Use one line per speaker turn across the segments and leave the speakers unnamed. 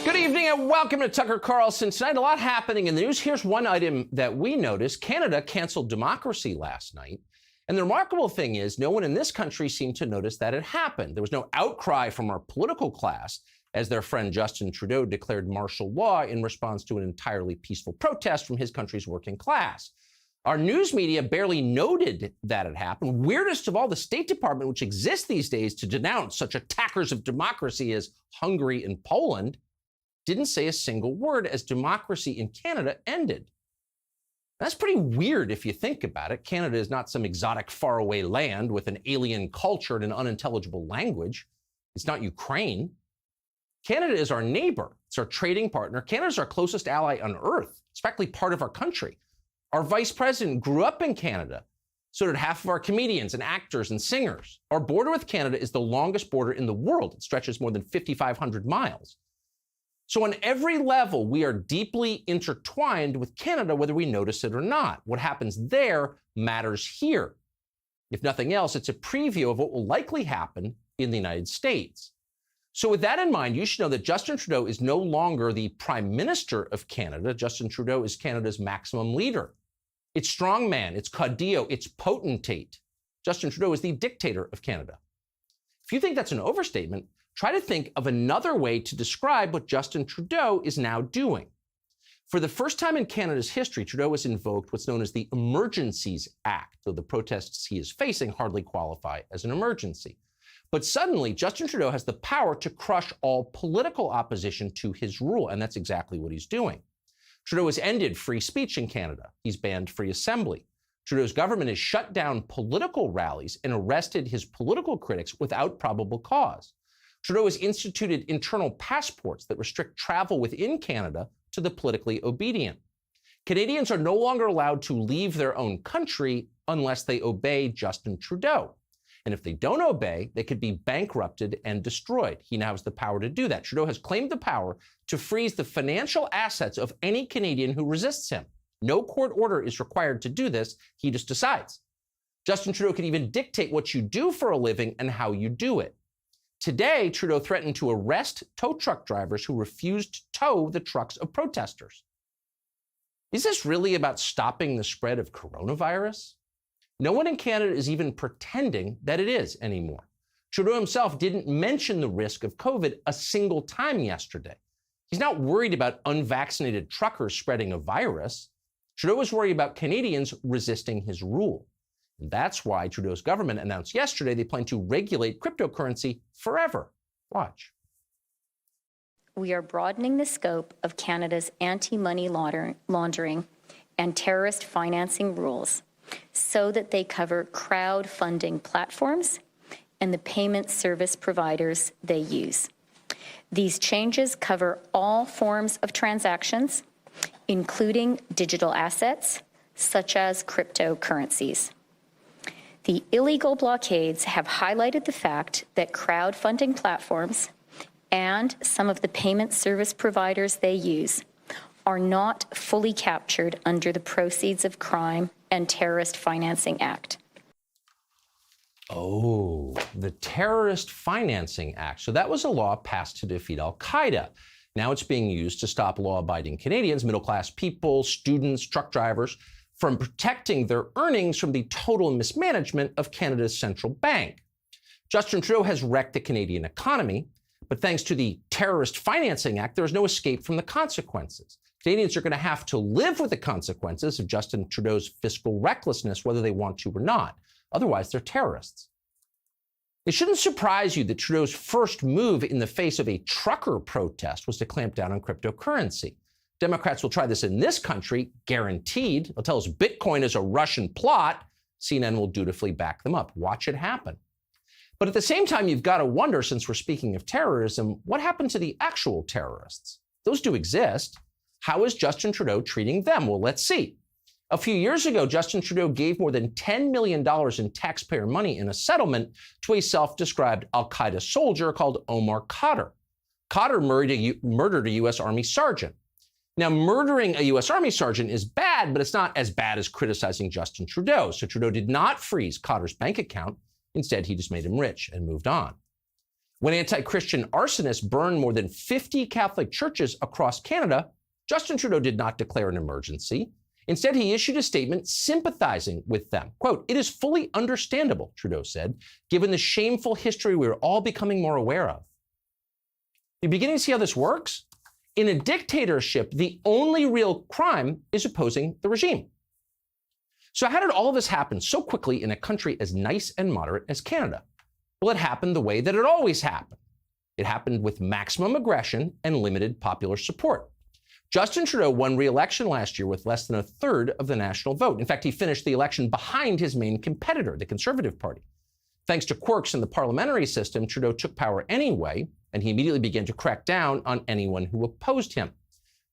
Good evening and welcome to Tucker Carlson. Tonight, a lot happening in the news. Here's one item that we noticed. Canada canceled democracy last night. And the remarkable thing is, no one in this country seemed to notice that it happened. There was no outcry from our political class as their friend Justin Trudeau declared martial law in response to an entirely peaceful protest from his country's working class. Our news media barely noted that it happened. Weirdest of all, the State Department, which exists these days to denounce such attackers of democracy as Hungary and Poland, didn't say a single word as democracy in Canada ended. That's pretty weird if you think about it. Canada is not some exotic faraway land with an alien culture and an unintelligible language. It's not Ukraine. Canada is our neighbor. It's our trading partner. Canada is our closest ally on earth. It's practically part of our country. Our vice president grew up in Canada. So did half of our comedians and actors and singers. Our border with Canada is the longest border in the world. It stretches more than 5,500 miles. So on every level, we are deeply intertwined with Canada, whether we notice it or not. What happens there matters here. If nothing else, it's a preview of what will likely happen in the United States. So with that in mind, you should know that Justin Trudeau is no longer the Prime Minister of Canada. Justin Trudeau is Canada's maximum leader. It's strongman, it's caudillo, it's potentate. Justin Trudeau is the dictator of Canada. If you think that's an overstatement, try to think of another way to describe what Justin Trudeau is now doing. For the first time in Canada's history, Trudeau has invoked what's known as the Emergencies Act, though the protests he is facing hardly qualify as an emergency. But suddenly, Justin Trudeau has the power to crush all political opposition to his rule, and that's exactly what he's doing. Trudeau has ended free speech in Canada. He's banned free assembly. Trudeau's government has shut down political rallies and arrested his political critics without probable cause. Trudeau has instituted internal passports that restrict travel within Canada to the politically obedient. Canadians are no longer allowed to leave their own country unless they obey Justin Trudeau. And if they don't obey, they could be bankrupted and destroyed. He now has the power to do that. Trudeau has claimed the power to freeze the financial assets of any Canadian who resists him. No court order is required to do this. He just decides. Justin Trudeau can even dictate what you do for a living and how you do it. Today, Trudeau threatened to arrest tow truck drivers who refused to tow the trucks of protesters. Is this really about stopping the spread of coronavirus? No one in Canada is even pretending that it is anymore. Trudeau himself didn't mention the risk of COVID a single time yesterday. He's not worried about unvaccinated truckers spreading a virus. Trudeau is worried about Canadians resisting his rule. And that's why Trudeau's government announced yesterday they plan to regulate cryptocurrency forever. Watch.
We are broadening the scope of Canada's anti-money laundering and terrorist financing rules so that they cover crowdfunding platforms and the payment service providers they use. These changes cover all forms of transactions, including digital assets, such as cryptocurrencies. The illegal blockades have highlighted the fact that crowdfunding platforms and some of the payment service providers they use are not fully captured under the Proceeds of Crime and Terrorist Financing Act.
Oh, the Terrorist Financing Act. So that was a law passed to defeat al-Qaeda. Now it's being used to stop law-abiding Canadians, middle-class people, students, truck drivers, from protecting their earnings from the total mismanagement of Canada's central bank. Justin Trudeau has wrecked the Canadian economy, but thanks to the Terrorist Financing Act, there is no escape from the consequences. Canadians are going to have to live with the consequences of Justin Trudeau's fiscal recklessness, whether they want to or not. Otherwise, they're terrorists. It shouldn't surprise you that Trudeau's first move in the face of a trucker protest was to clamp down on cryptocurrency. Democrats will try this in this country, guaranteed. They'll tell us Bitcoin is a Russian plot. CNN will dutifully back them up. Watch it happen. But at the same time, you've got to wonder, since we're speaking of terrorism, what happened to the actual terrorists? Those do exist. How is Justin Trudeau treating them? Well, let's see. A few years ago, Justin Trudeau gave more than $10 million in taxpayer money in a settlement to a self-described al-Qaeda soldier called Omar Khadr. Khadr murdered a U.S. Army sergeant. Now, murdering a U.S. Army sergeant is bad, but it's not as bad as criticizing Justin Trudeau. So Trudeau did not freeze Khadr's bank account. Instead, he just made him rich and moved on. When anti-Christian arsonists burned more than 50 Catholic churches across Canada, Justin Trudeau did not declare an emergency. Instead, he issued a statement sympathizing with them. Quote, "It is fully understandable," Trudeau said, "given the shameful history we are all becoming more aware of." You're beginning to see how this works? In a dictatorship, the only real crime is opposing the regime. So how did all of this happen so quickly in a country as nice and moderate as Canada? Well, it happened the way that it always happened. It happened with maximum aggression and limited popular support. Justin Trudeau won re-election last year with less than a third of the national vote. In fact, he finished the election behind his main competitor, the Conservative Party. Thanks to quirks in the parliamentary system, Trudeau took power anyway, and he immediately began to crack down on anyone who opposed him.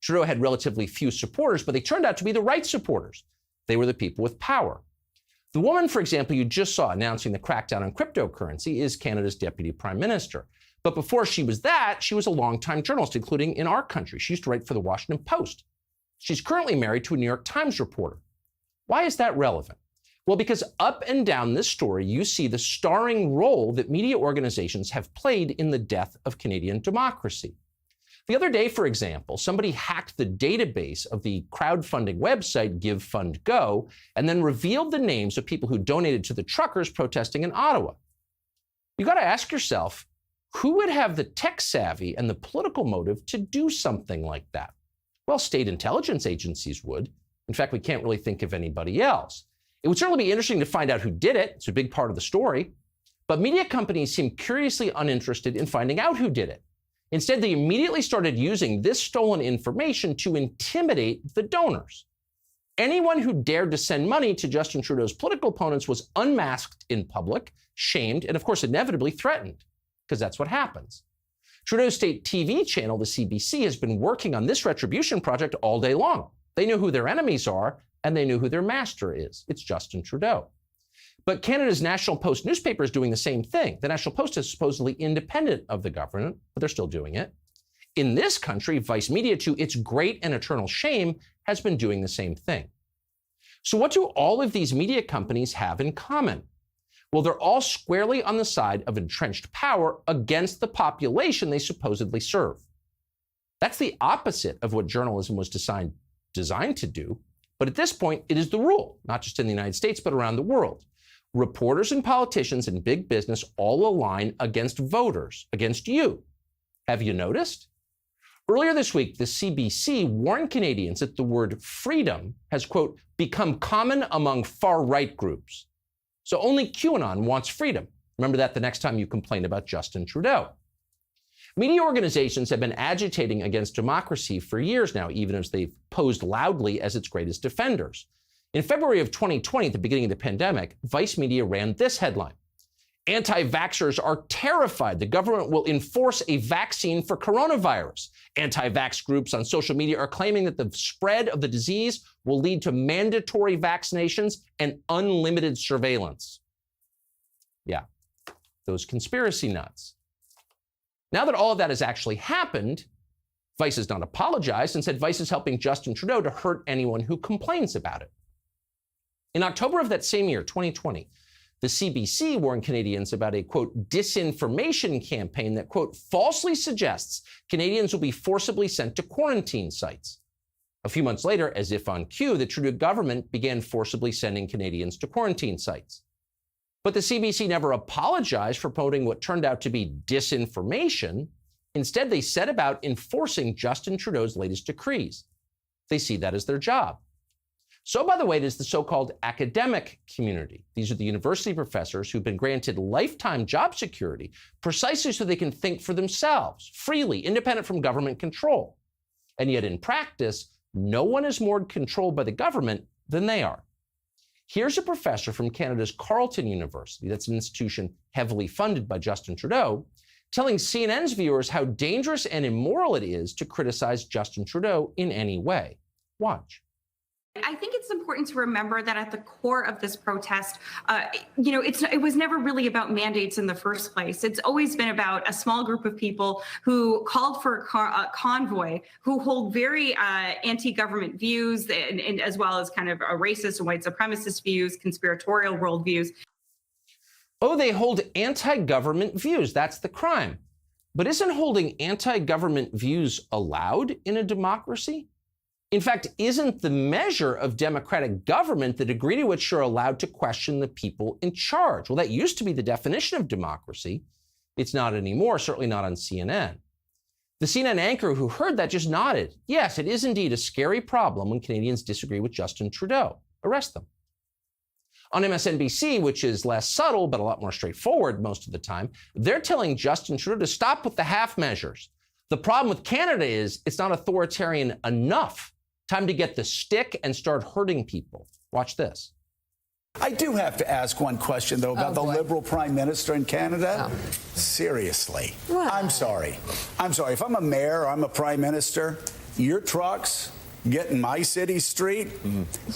Trudeau had relatively few supporters, but they turned out to be the right supporters. They were the people with power. The woman, for example, you just saw announcing the crackdown on cryptocurrency is Canada's deputy prime minister. But before she was that, she was a longtime journalist, including in our country. She used to write for the Washington Post. She's currently married to a New York Times reporter. Why is that relevant? Well, because up and down this story, you see the starring role that media organizations have played in the death of Canadian democracy. The other day, for example, somebody hacked the database of the crowdfunding website GiveFundGo and then revealed the names of people who donated to the truckers protesting in Ottawa. You got to ask yourself, who would have the tech savvy and the political motive to do something like that? Well, state intelligence agencies would. In fact, we can't really think of anybody else. It would certainly be interesting to find out who did it. It's a big part of the story. But media companies seem curiously uninterested in finding out who did it. Instead, they immediately started using this stolen information to intimidate the donors. Anyone who dared to send money to Justin Trudeau's political opponents was unmasked in public, shamed, and of course, inevitably threatened, because that's what happens. Trudeau's state TV channel, the CBC, has been working on this retribution project all day long. They know who their enemies are, and they know who their master is. It's Justin Trudeau. But Canada's National Post newspaper is doing the same thing. The National Post is supposedly independent of the government, but they're still doing it. In this country, Vice Media, to its great and eternal shame, has been doing the same thing. So what do all of these media companies have in common? Well, they're all squarely on the side of entrenched power against the population they supposedly serve. That's the opposite of what journalism was designed to do. But at this point, it is the rule, not just in the United States, but around the world. Reporters and politicians and big business all align against voters, against you. Have you noticed? Earlier this week, the CBC warned Canadians that the word freedom has, quote, become common among far-right groups. So only QAnon wants freedom. Remember that the next time you complain about Justin Trudeau. Media organizations have been agitating against democracy for years now, even as they've posed loudly as its greatest defenders. In February of 2020, at the beginning of the pandemic, Vice Media ran this headline: "Anti-vaxxers are terrified the government will enforce a vaccine for coronavirus. Anti-vax groups on social media are claiming that the spread of the disease will lead to mandatory vaccinations and unlimited surveillance." Yeah, those conspiracy nuts. Now that all of that has actually happened, Vice has not apologized and said Vice is helping Justin Trudeau to hurt anyone who complains about it. In October of that same year, 2020, the CBC warned Canadians about a, quote, disinformation campaign that, quote, falsely suggests Canadians will be forcibly sent to quarantine sites. A few months later, as if on cue, the Trudeau government began forcibly sending Canadians to quarantine sites. But the CBC never apologized for promoting what turned out to be disinformation. Instead, they set about enforcing Justin Trudeau's latest decrees. They see that as their job. So, by the way, it is the so-called academic community. These are the university professors who've been granted lifetime job security precisely so they can think for themselves, freely, independent from government control. And yet, in practice, no one is more controlled by the government than they are. Here's a professor from Canada's Carleton University, that's an institution heavily funded by Justin Trudeau, telling CNN's viewers how dangerous and immoral it is to criticize Justin Trudeau in any way. Watch.
I think it's important to remember that at the core of this protest, it was never really about mandates in the first place. It's always been about a small group of people who called for a convoy, who hold very anti-government views, and as well as kind of racist and white supremacist views, conspiratorial worldviews.
Oh, they hold anti-government views. That's the crime. But isn't holding anti-government views allowed in a democracy? In fact, isn't the measure of democratic government the degree to which you're allowed to question the people in charge? Well, that used to be the definition of democracy. It's not anymore, certainly not on CNN. The CNN anchor who heard that just nodded. Yes, it is indeed a scary problem when Canadians disagree with Justin Trudeau. Arrest them. On MSNBC, which is less subtle but a lot more straightforward most of the time, they're telling Justin Trudeau to stop with the half measures. The problem with Canada is it's not authoritarian enough. Time to get the stick and start hurting people. Watch this.
I do have to ask one question, though, about the Liberal Prime Minister in Canada. Seriously. What? I'm sorry. If I'm a mayor or I'm a Prime Minister, your trucks get in my city street,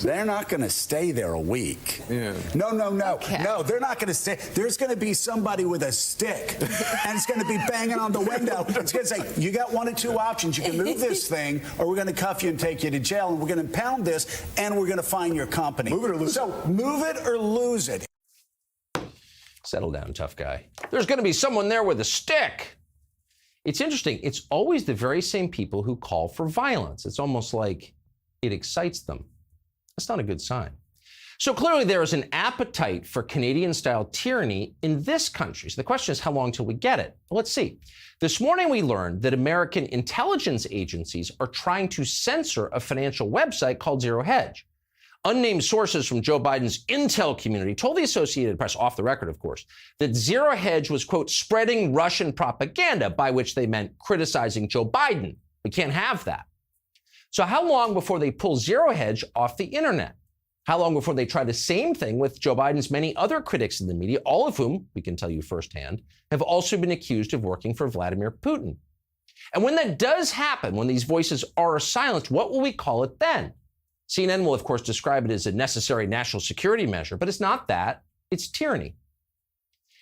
they're not going to stay there a week. Yeah. No. Okay. No, they're not going to stay. There's going to be somebody with a stick, and it's going to be banging on the window. It's going to say, you got one of two options. You can move this thing, or we're going to cuff you and take you to jail, and we're going to impound this, and we're going to fine your company. Move it or lose it. So move it or lose it.
Settle down, tough guy. There's going to be someone there with a stick. It's interesting. It's always the very same people who call for violence. It's almost like it excites them. That's not a good sign. So clearly there is an appetite for Canadian-style tyranny in this country. So the question is, how long till we get it? Well, let's see. This morning we learned that American intelligence agencies are trying to censor a financial website called Zero Hedge. Unnamed sources from Joe Biden's intel community told the Associated Press, off the record, of course, that Zero Hedge was, quote, spreading Russian propaganda, by which they meant criticizing Joe Biden. We can't have that. So how long before they pull Zero Hedge off the internet? How long before they try the same thing with Joe Biden's many other critics in the media, all of whom, we can tell you firsthand, have also been accused of working for Vladimir Putin? And when that does happen, when these voices are silenced, what will we call it then? CNN will, of course, describe it as a necessary national security measure, but it's not that. It's tyranny.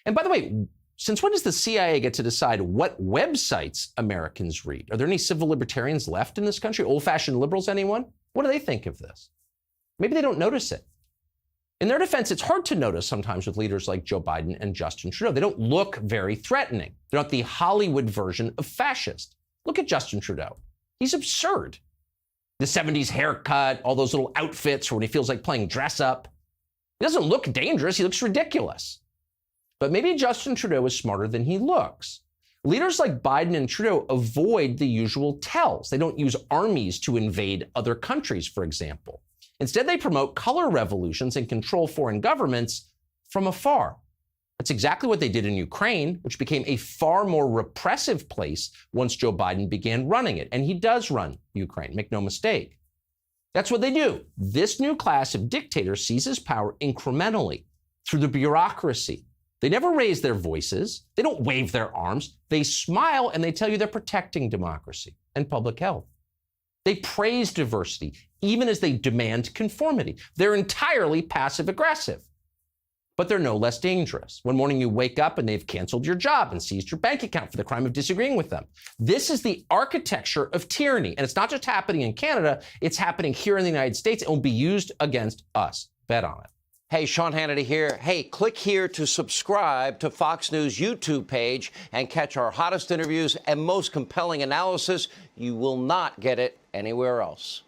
And by the way, since when does the CIA get to decide what websites Americans read? Are there any civil libertarians left in this country? Old-fashioned liberals, anyone? What do they think of this? Maybe they don't notice it. In their defense, it's hard to notice sometimes with leaders like Joe Biden and Justin Trudeau. They don't look very threatening. They're not the Hollywood version of fascist. Look at Justin Trudeau. He's absurd. The 70s haircut, all those little outfits for when he feels like playing dress up. He doesn't look dangerous, he looks ridiculous. But maybe Justin Trudeau is smarter than he looks. Leaders like Biden and Trudeau avoid the usual tells. They don't use armies to invade other countries, for example. Instead, they promote color revolutions and control foreign governments from afar. That's exactly what they did in Ukraine, which became a far more repressive place once Joe Biden began running it. And he does run Ukraine, make no mistake. That's what they do. This new class of dictators seizes power incrementally through the bureaucracy. They never raise their voices. They don't wave their arms. They smile and they tell you they're protecting democracy and public health. They praise diversity, even as they demand conformity. They're entirely passive-aggressive. But they're no less dangerous. One morning you wake up and they've canceled your job and seized your bank account for the crime of disagreeing with them. This is the architecture of tyranny. And it's not just happening in Canada, it's happening here in the United States. It will be used against us. Bet on it.
Hey, Sean Hannity here. Hey, click here to subscribe to Fox News YouTube page and catch our hottest interviews and most compelling analysis. You will not get it anywhere else.